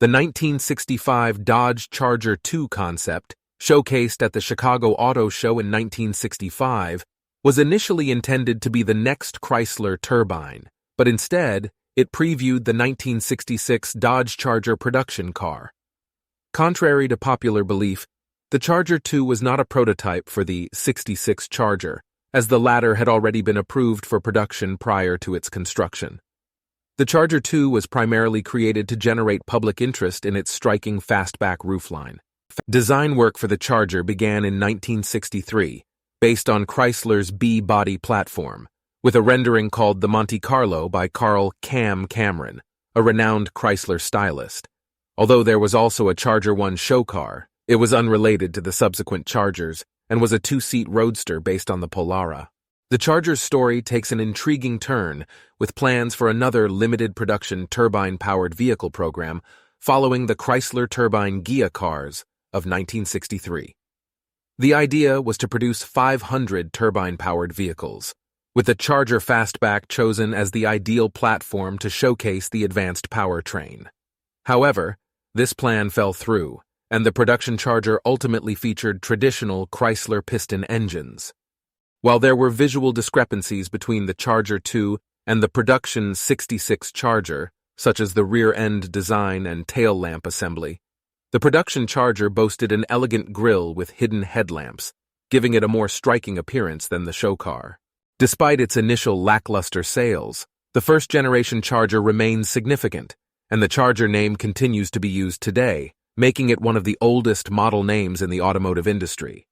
The 1965 Dodge Charger 2 concept, showcased at the Chicago Auto Show in 1965, was initially intended to be the next Chrysler Turbine, but instead, it previewed the 1966 Dodge Charger production car. Contrary to popular belief, the Charger 2 was not a prototype for the '66 Charger, as the latter had already been approved for production prior to its construction. The Charger 2 was primarily created to generate public interest in its striking fastback roofline. Design work for the Charger began in 1963, based on Chrysler's B-body platform, with a rendering called the Monte Carlo by Carl "Cam" Cameron, a renowned Chrysler stylist. Although there was also a Charger 1 show car, it was unrelated to the subsequent Chargers and was a two-seat roadster based on the Polara. The Charger's story takes an intriguing turn, with plans for another limited production turbine-powered vehicle program following the Chrysler Turbine Ghia cars of 1963. The idea was to produce 500 turbine-powered vehicles, with the Charger Fastback chosen as the ideal platform to showcase the advanced powertrain. However, this plan fell through, and the production Charger ultimately featured traditional Chrysler piston engines. While there were visual discrepancies between the Charger 2 and the production '66 Charger, such as the rear-end design and tail lamp assembly, the production Charger boasted an elegant grille with hidden headlamps, giving it a more striking appearance than the show car. Despite its initial lackluster sales, the first-generation Charger remains significant, and the Charger name continues to be used today, making it one of the oldest model names in the automotive industry.